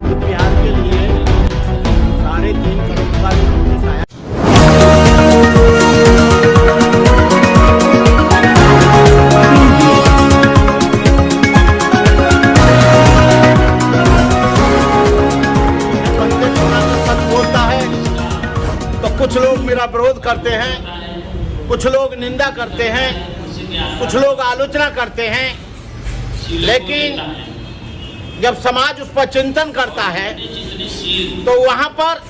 बिहार के लिए 3.5 करोड़ का नोटिस आया। बोलता है तो कुछ लोग मेरा विरोध करते हैं, कुछ लोग निंदा करते हैं, कुछ लोग आलोचना करते हैं, लेकिन जब समाज उस पर चिंतन करता है तो वहां पर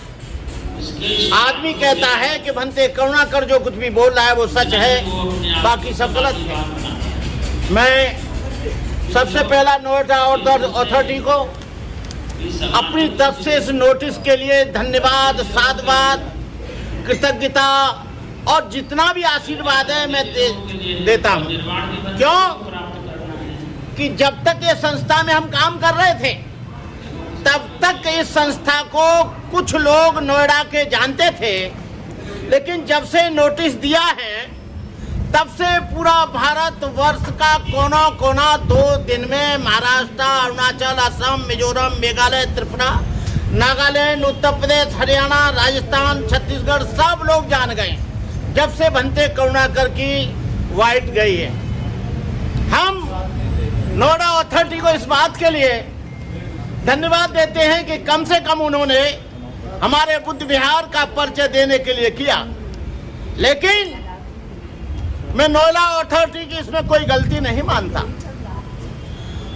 आदमी कहता है कि भंते करुणा कर, जो कुछ भी बोल रहा है वो सच है, बाकी सब गलत है। मैं सबसे पहला नोएडा अथॉरिटी को अपनी तरफ से इस नोटिस के लिए धन्यवाद, साधुवाद, कृतज्ञता और जितना भी आशीर्वाद है मैं देता हूं। क्यों कि जब तक ये संस्था में हम काम कर रहे थे तब तक इस संस्था को कुछ लोग नोएडा के जानते थे, लेकिन जब से नोटिस दिया है तब से पूरा भारत वर्ष का कोना कोना 2 दिन में महाराष्ट्र, अरुणाचल, असम, मिजोरम, मेघालय, त्रिपुरा, नागालैंड, उत्तर प्रदेश, हरियाणा, राजस्थान, छत्तीसगढ़ सब लोग जान गए जब से भंते करुणाकर की वाइट गई है। हम नोएडा अथॉरिटी को इस बात के लिए धन्यवाद देते हैं कि कम से कम उन्होंने हमारे बुद्ध विहार का परिचय देने के लिए किया, लेकिन मैं नोएडा अथॉरिटी की इसमें कोई गलती नहीं मानता।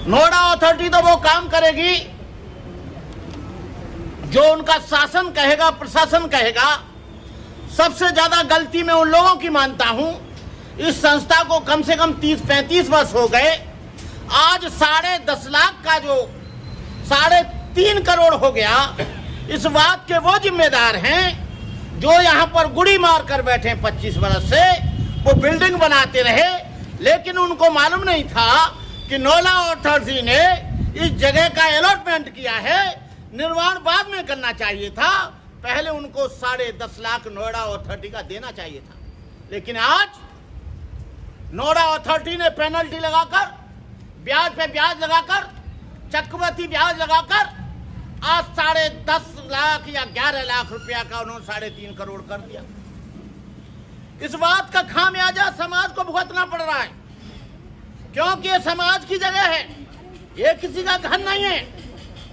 नोएडा अथॉरिटी तो वो काम करेगी जो उनका शासन कहेगा, प्रशासन कहेगा। सबसे ज्यादा गलती मैं उन लोगों की मानता हूं, इस संस्था को कम से कम 30-35 वर्ष हो गए, आज 10.5 लाख का जो 3.5 करोड़ हो गया, इस बात के वो जिम्मेदार हैं जो यहाँ पर गुड़ी मार कर बैठे 25 वर्ष से। वो बिल्डिंग बनाते रहे, लेकिन उनको मालूम नहीं था कि नोएडा अथॉरिटी ने इस जगह का अलॉटमेंट किया है, निर्माण बाद में करना चाहिए था। पहले उनको 10.5 लाख नोएडा अथॉरिटी का देना चाहिए था, लेकिन आज नोएडा अथॉरिटी ने पेनल्टी लगाकर, ब्याज पे ब्याज लगाकर, चक्रवृद्धि ब्याज लगाकर आज 10.5 लाख या 11 लाख रुपया का उन्होंने 3.5 करोड़ कर दिया। इस बात का खामियाजा समाज को भुगतना पड़ रहा है, क्योंकि ये समाज की जगह है, ये किसी का घर नहीं है।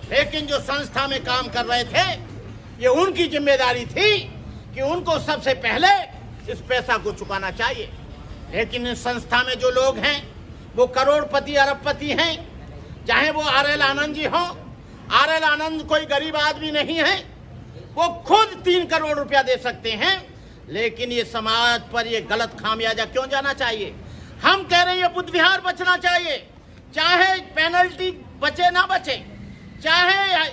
लेकिन जो संस्था में काम कर रहे थे, ये उनकी जिम्मेदारी थी कि उनको सबसे पहले इस पैसा को चुकाना चाहिए। लेकिन इस संस्था में जो लोग हैं वो करोड़पति, अरबपति हैं, चाहे वो RL आनंद जी हों। RL आनंद कोई गरीब आदमी नहीं है, वो खुद 3 करोड़ रुपया दे सकते हैं, लेकिन ये समाज पर ये गलत खामियाजा क्यों जाना चाहिए? हम कह रहे हैं ये बुद्ध विहार बचना चाहिए, चाहे पेनल्टी बचे ना बचे, चाहे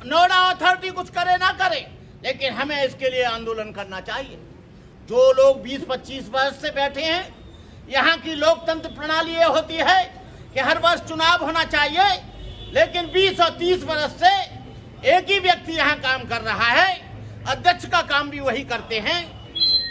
नोएडा अथॉरिटी कुछ करे ना करे, लेकिन हमें इसके लिए आंदोलन करना चाहिए। जो लोग 20-25 वर्ष से बैठे हैं, यहाँ की लोकतंत्र प्रणाली ये होती है कि हर वर्ष चुनाव होना चाहिए, लेकिन 20 और 30 वर्ष से एक ही व्यक्ति यहाँ काम कर रहा है। अध्यक्ष का काम भी वही करते हैं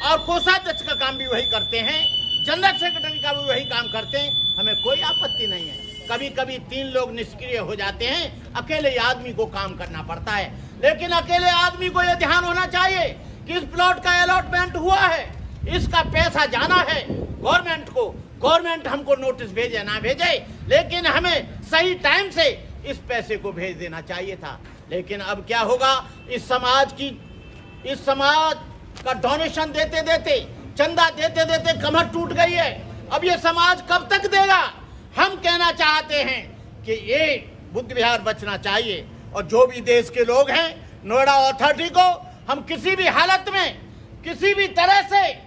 और कोषाध्यक्ष का काम भी वही करते हैं, जनरल सेक्रेटरी का भी वही काम करते हैं। हमें कोई आपत्ति नहीं है, कभी कभी 3 लोग निष्क्रिय हो जाते हैं, अकेले आदमी को काम करना पड़ता है, लेकिन अकेले आदमी को यह ध्यान होना चाहिए कि इस प्लॉट का अलॉटमेंट हुआ है, इसका पैसा जाना है गवर्नमेंट को। गवर्नमेंट हमको नोटिस भेजे ना भेजे, लेकिन हमें सही टाइम से इस पैसे को भेज देना चाहिए था। लेकिन अब क्या होगा, इस समाज का डोनेशन देते देते, चंदा देते देते कमर टूट गई है। अब ये समाज कब तक देगा? हम कहना चाहते हैं कि ये बुद्ध विहार बचना चाहिए, और जो भी देश के लोग हैं, नोएडा अथॉरिटी को हम किसी भी हालत में, किसी भी तरह से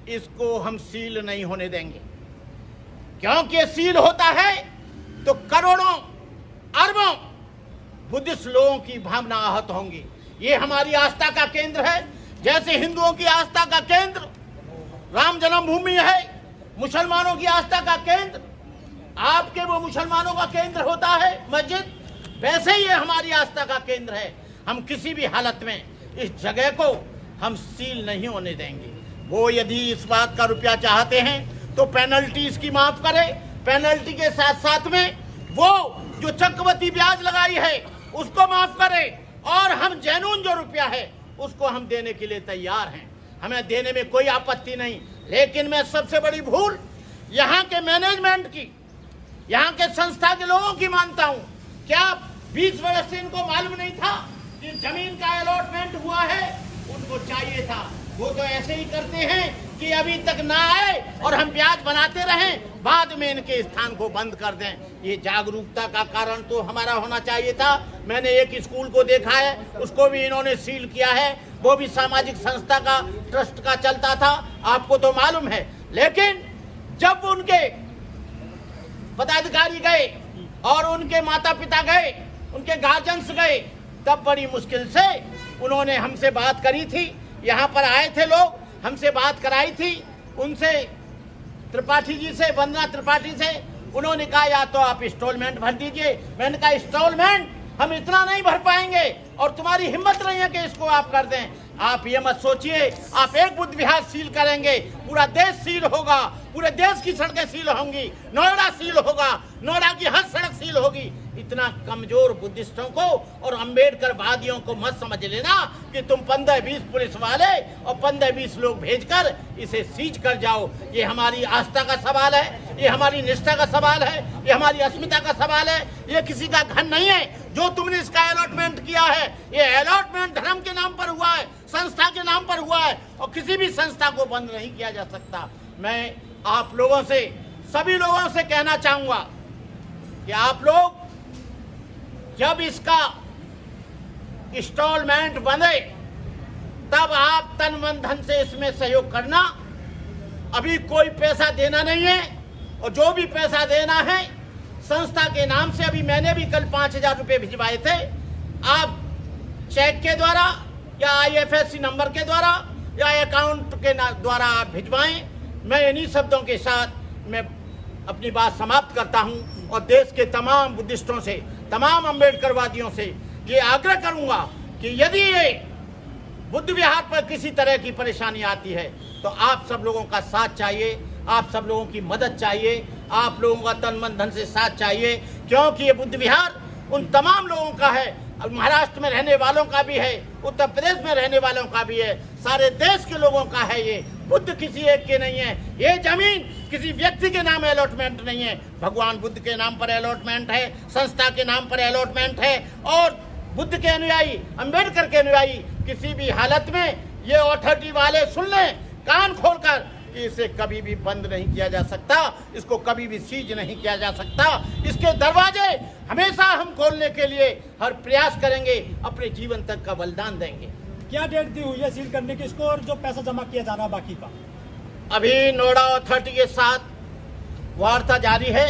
इसको हम सील नहीं होने देंगे, क्योंकि सील होता है तो करोड़ों अरबों बुद्धिस्ट लोगों की भावना आहत होंगी। ये हमारी आस्था का केंद्र है, जैसे हिंदुओं की आस्था का केंद्र राम जन्मभूमि है, मुसलमानों की आस्था का केंद्र आपके वो मुसलमानों का केंद्र होता है मस्जिद, वैसे ही हमारी आस्था का केंद्र है। हम किसी भी हालत में इस जगह को हम सील नहीं होने देंगे। वो यदि इस बात का रुपया चाहते हैं तो पेनल्टी इसकी माफ करे, पेनल्टी के साथ साथ में वो जो चक्रवृद्धि ब्याज लगाई है उसको माफ करें, और हम जेन्युइन जो रुपया है उसको हम देने के लिए तैयार हैं, हमें देने में कोई आपत्ति नहीं। लेकिन मैं सबसे बड़ी भूल यहाँ के मैनेजमेंट की, यहाँ के संस्था के लोगों की मानता हूँ। क्या 20 वर्ष से इनको मालूम नहीं था कि जमीन का अलॉटमेंट हुआ है? उनको चाहिए था, वो तो ऐसे ही करते हैं कि अभी तक ना आए और हम ब्याज बनाते रहें, बाद में इनके स्थान को बंद कर दें। ये जागरूकता का कारण तो हमारा होना चाहिए था। मैंने एक स्कूल को देखा है, उसको भी इन्होंने सील किया है, वो भी सामाजिक संस्था का ट्रस्ट का चलता था, आपको तो मालूम है। लेकिन जब उनके पदाधिकारी गए और उनके माता पिता गए, उनके गार्जियंस गए, तब बड़ी मुश्किल से उन्होंने हमसे बात करी थी। यहाँ पर आए थे लोग, हमसे बात कराई थी, उनसे त्रिपाठी जी से, वंदना त्रिपाठी से। उन्होंने कहा या तो आप इंस्टॉलमेंट भर दीजिए। मैंने कहा इंस्टॉलमेंट हम इतना नहीं भर पाएंगे और तुम्हारी हिम्मत नहीं है कि इसको आप कर दें। आप ये मत सोचिए आप एक बुद्ध विहार सील करेंगे पूरा देश सील होगा, पूरे देश की सड़कें सील होंगी, नोएडा सील होगा, नोएडा की हर सड़क सील होगी। इतना कमजोर बुद्धिस्टों को और अम्बेडकर वादियों को मत समझ लेना कि तुम 15-20 पुलिस वाले और 15-20 लोग भेजकर इसे सीज कर जाओ। ये हमारी आस्था का सवाल है, ये हमारी निष्ठा का सवाल है, ये हमारी अस्मिता का सवाल है। ये किसी का घर नहीं है जो तुमने इसका अलॉटमेंट किया है। ये अलॉटमेंट धर्म के नाम पर हुआ है, संस्था के नाम पर हुआ है और किसी भी संस्था को बंद नहीं किया जा सकता। मैं आप लोगों से, सभी लोगों से कहना चाहूंगा कि आप लोग जब इसका इंस्टॉलमेंट बने तब आप तन मन धन से इसमें सहयोग करना। अभी कोई पैसा देना नहीं है और जो भी पैसा देना है संस्था के नाम से, अभी मैंने भी कल 5000 रुपये भिजवाए थे, आप चेक के द्वारा या IFSC नंबर के द्वारा या अकाउंट के द्वारा आप भिजवाएं। मैं इन्हीं शब्दों के साथ मैं अपनी बात समाप्त करता हूं और देश के तमाम बुद्धिस्टों से, तमाम अम्बेडकरवादियों से ये आग्रह करूंगा कि यदि ये बुद्ध विहार पर किसी तरह की परेशानी आती है तो आप सब लोगों का साथ चाहिए, आप सब लोगों की मदद चाहिए, आप लोगों का तन मन धन से साथ चाहिए, क्योंकि ये बुद्ध विहार उन तमाम लोगों का है। महाराष्ट्र में रहने वालों का भी है, उत्तर प्रदेश में रहने वालों का भी है, सारे देश के लोगों का है। ये बुद्ध किसी एक के नहीं है, ये जमीन किसी व्यक्ति के नाम अलॉटमेंट नहीं है, भगवान बुद्ध के नाम पर अलॉटमेंट है, संस्था के नाम पर अलॉटमेंट है। और बुद्ध के अनुयायी, अम्बेडकर के अनुयायी किसी भी हालत में ये अथॉरिटी वाले सुन लें कान खोलकर कि इसे कभी भी बंद नहीं किया जा सकता, इसको कभी भी सीज नहीं किया जा सकता। इसके दरवाजे हमेशा हम खोलने के लिए हर प्रयास करेंगे, अपने जीवन तक का बलिदान देंगे। क्या डेट दी हुई है सील करने की इसको, और जो पैसा जमा किया जा रहा है बाकी का? अभी नोएडा अथॉरिटी के साथ वार्ता जारी है।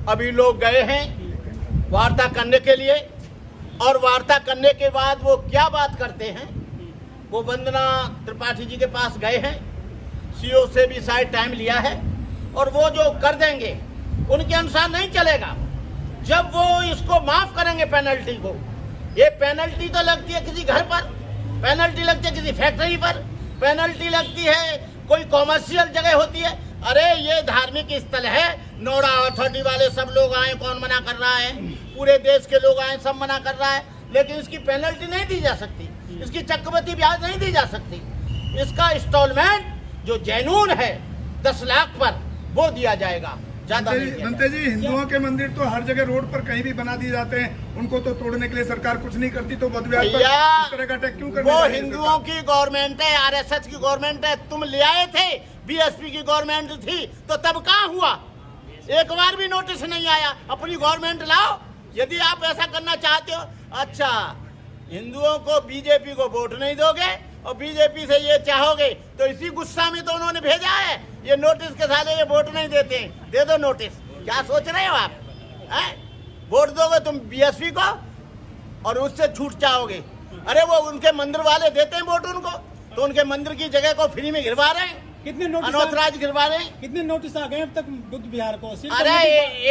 अभी लोग गए हैं वार्ता करने के लिए और वार्ता करने के बाद वो क्या बात करते हैं, वो वंदना त्रिपाठी जी के पास गए हैं, CO से भी शायद टाइम लिया है और वो जो कर देंगे उनके अनुसार नहीं चलेगा। जब वो इसको माफ करेंगे पेनल्टी को, ये पेनल्टी तो लगती है किसी घर पर, पेनल्टी लगती है किसी फैक्ट्री पर, पेनल्टी लगती है कोई कॉमर्शियल जगह होती है। अरे ये धार्मिक स्थल है, नोएडा अथॉरिटी वाले सब लोग आए, कौन मना कर रहा है? पूरे देश के लोग आए, सब मना कर रहा है, लेकिन इसकी पेनल्टी नहीं दी जा सकती, इसकी चक्रवृद्धि ब्याज नहीं दी जा सकती। इसका इंस्टॉलमेंट जो जेन्युइन है 10 लाख पर वो दिया जाएगा। मनते जी, हिंदुओं के मंदिर तो हर जगह रोड पर कहीं भी बना दिए जाते हैं, उनको तो तोड़ने के लिए सरकार कुछ नहीं करती, तो बुद्ध विहार पर इस तरह का अटैक क्यों करना? वो हिंदुओं की गवर्नमेंट है, RSS की गवर्नमेंट है। तुम ले आए थे, BSP की गवर्नमेंट थी, तो तब कहाँ हुआ? एक बार भी नोटिस नहीं आया। अपनी गवर्नमेंट लाओ यदि आप ऐसा करना चाहते हो। अच्छा, हिंदुओं को, BJP को वोट नहीं दोगे और BJP से ये चाहोगे, तो इसी गुस्सा में तो उन्होंने भेजा है ये नोटिस के साथ, ये वोट नहीं देते हैं, दे दो नोटिस। क्या सोच रहे हो आप? वोट दोगे तुम BSP को और उससे छूट जाओगे। अरे वो उनके मंदिर वाले देते हैं वोट उनको, तो उनके मंदिर की जगह को फ्री में गिरवा रहे हैं, कितने नोटिस अनौथराइज गिरवा रहे हैं। कितने नोटिस आ गए अब तक बुद्ध विहार को? अरे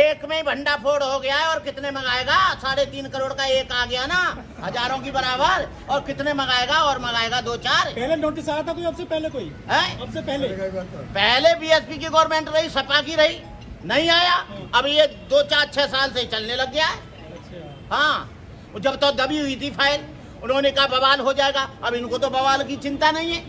एक में ही भंडा फोड़ हो गया है और कितने मंगाएगा? 3.5 करोड़ का एक आ गया ना, हजारों की बराबर, और कितने मंगाएगा? और मंगाएगा 2-4। पहले नोटिस आया था कोई, अब से पहले कोई है? अब से पहले BSP की गवर्नमेंट रही, सपा की रही, नहीं आया। अब ये 2-4-6 साल से चलने लग गया है। हाँ, जब तो दबी हुई थी फाइल, उन्होंने कहा बवाल हो जाएगा। अब इनको तो बवाल की चिंता नहीं है।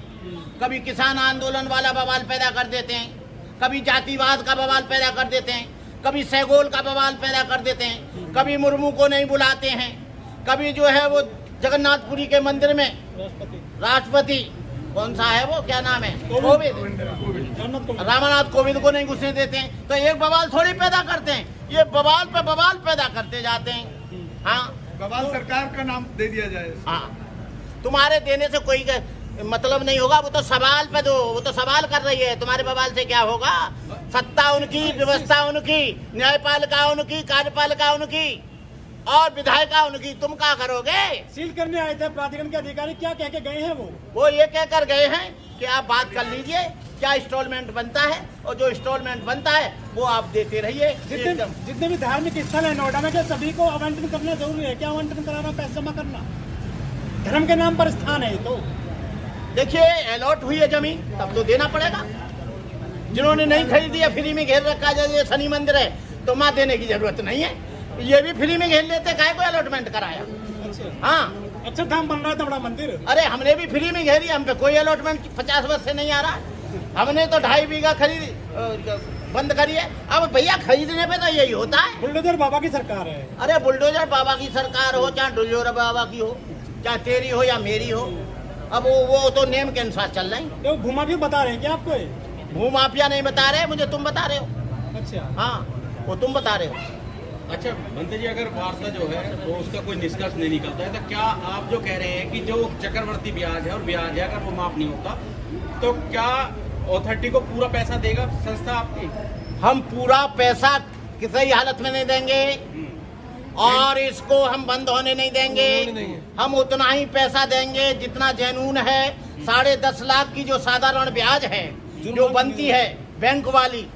कभी किसान आंदोलन वाला बवाल पैदा कर देते हैं, कभी जातिवाद का बवाल पैदा कर देते हैं, कभी सैगोल का बवाल पैदा कर देते हैं, कभी मुर्मू को नहीं बुलाते हैं, कभी जो है वो जगन्नाथपुरी के मंदिर में राष्ट्रपति कौन सा है वो, क्या नाम है, कोविंद, रामनाथ कोविंद को नहीं घुसने देते हैं। तो एक बवाल थोड़ी पैदा करते हैं, ये बवाल पे बवाल पैदा करते जाते हैं। हाँ, बवाल सरकार का नाम दे दिया जाए। हाँ, तुम्हारे देने से कोई मतलब नहीं होगा। वो तो सवाल पे दो, वो तो सवाल कर रही है, तुम्हारे बवाल से क्या होगा। सत्ता उनकी, व्यवस्था उनकी, न्यायपालिका उनकी, कार्यपालिका उनकी और विधायिका उनकी, तुम क्या करोगे। सील करने आए थे प्राधिकरण के अधिकारी, क्या कह के गए हैं वो ये कहकर गए हैं कि आप बात कर लीजिए क्या इंस्टॉलमेंट बनता है, और जो इंस्टॉलमेंट बनता है वो आप देते रहिए। जितने भी धार्मिक स्थल है नोएडा में, क्या सभी को आवंटन करना जरूरी है क्या? आवंटन कराना, पैसा जमा करना, धर्म के नाम पर स्थान है। तो देखिए, अलॉट हुई है जमीन, तब तो देना पड़ेगा। जिन्होंने नहीं खरीदी है, फ्री में घेर रखा है, जैसे शनि मंदिर है, तो माँ देने की जरूरत नहीं है। ये भी फ्री में घेर लेते, काहे को अलॉटमेंट कराया। हाँ, अच्छा धाम बन रहा था बड़ा मंदिर। अरे हमने भी फ्री में घेरी, हम पे कोई अलॉटमेंट 50 वर्ष से नहीं आ रहा। हमने तो 2.5 बीघा खरीद बंद करी है। अब भैया खरीदने पे तो यही होता है। बुलडोजर बाबा की सरकार है। अरे बुलडोजर बाबा की सरकार हो, चाहे डुल्योर बाबा की हो, चाहे तेरी हो या मेरी हो, अब वो तो नेम के अनुसार चल रहे हैं। तो भूमाफिया बता रहे हैं क्या आपको? भूमाफिया नहीं बता रहे मुझे, तुम बता रहे हो। अच्छा, हाँ, वो तुम बता रहे हो। अच्छा मंत्री जी, अगर वार्ता जो है वो उसका कोई निष्कर्ष नहीं निकलता है, तो क्या आप जो कह रहे हैं कि जो चक्रवर्ती ब्याज है और ब्याज है, अगर वो माफ नहीं होता तो क्या अथॉरिटी को पूरा पैसा देगा संस्था आपकी? हम पूरा पैसा किसी हालत में नहीं देंगे और इसको हम बंद होने नहीं देंगे। हम उतना ही पैसा देंगे जितना जनून है। 10.5 लाख की जो साधारण ब्याज है जो बनती है बैंक वाली,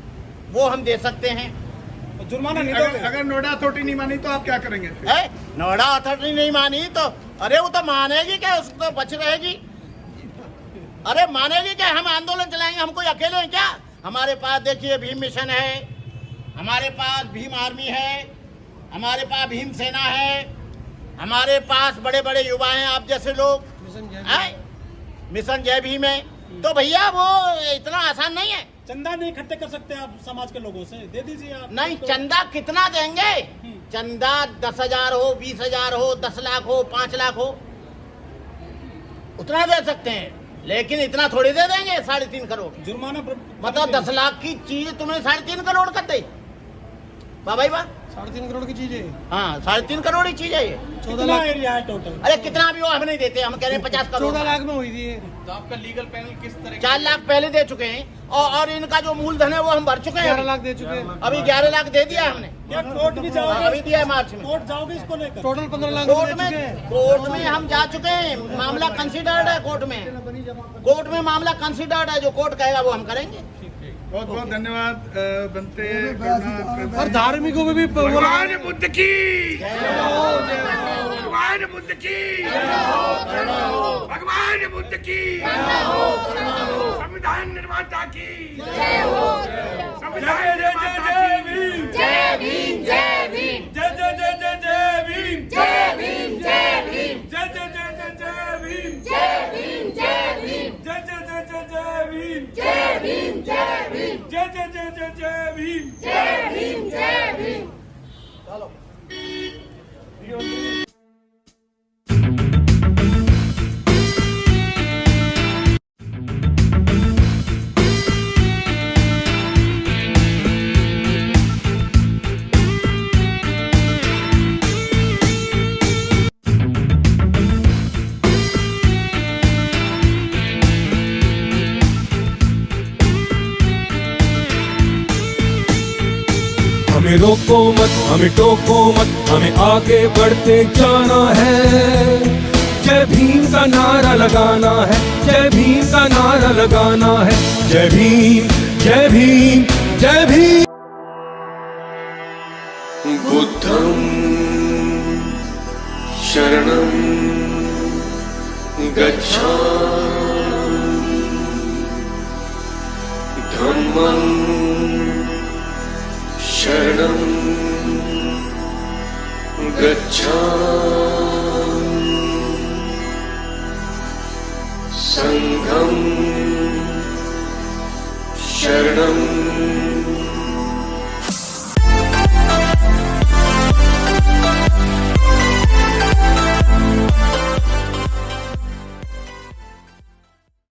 वो हम दे सकते हैं। जुर्माना नहीं दोगे? अगर नोएडा अथॉरिटी नहीं मानी तो आप क्या करेंगे? नोएडा अथॉरिटी नहीं मानी तो अरे वो तो मानेगी क्या, उसको तो बच रहेगी। अरे मानेगी क्या, हम आंदोलन चलाएंगे, हम कोई अकेले हैं क्या? हमारे पास देखिए भीम मिशन है, हमारे पास भीम आर्मी है, हमारे पास भीम सेना है, हमारे पास बड़े बड़े युवा हैं, आप जैसे लोग, मिशन जय भीम है। तो भैया वो इतना आसान नहीं है। चंदा नहीं इकट्ठे कर सकते आप समाज के लोगों से? दे दीजिए आप। नहीं, चंदा कितना देंगे? चंदा 10,000 हो, 20,000 हो, 10 लाख हो, 5 लाख हो, उतना दे सकते हैं, लेकिन इतना थोड़ी दे देंगे। 3.5 करोड़ जुर्माना मतलब 10 लाख की चीज तुम्हें 3.5 करोड़ कर दे। वाह भाई वाह, 3.5 करोड़ की चीज है। हाँ, 3.5 करोड़ ही चीज है ये। 14 लाख एरिया है टोटल। अरे कितना भी हो हम नहीं देते, हम कह रहे हैं 50 करोड़। 14 लाख में हुई थी। तो आपका लीगल पैनल किस तरह 4 लाख पहले दे चुके हैं और इनका जो मूलधन है वो हम भर चुके हैं। 11 लाख दे चुके हैं। अभी 11 लाख दे दिया हमने। क्या कोर्ट भी जाओगे? अभी दिया है मार्च में। कोर्ट जाओगे इसको लेकर? टोटल 15 लाख कोर्ट में हम जा चुके हैं। मामला कंसिडर्ड है कोर्ट में। कोर्ट में मामला कंसिडर्ड है, जो कोर्ट कहेगा वो हम करेंगे। बहुत बहुत धन्यवाद। बनते और धार्मिकों में भी भगवान बुद्ध की, भगवान बुद्ध की, भगवान बुद्ध की, संविधान निर्माता की, संविधान निर्माता की। जय भीम जय भीम जय जय जय जय जय भीम। जय भीम जय भीम जय जय जय जय जय भीम। जय भीम जय भीम जय जय जय जय जय भीम। जय भीम जय भीम जय जय जय जय जय भीम। जय भीम जय भीम। हमें रोको मत, हमें टोको मत, हमें आगे बढ़ते जाना है। जय भीम का नारा लगाना है, जय भीम का नारा लगाना है। जय भीम जय भीम जय भीम। बुद्धं शरणं गच्छामि, धम्मं शरणं गच्छामि संघं शरणं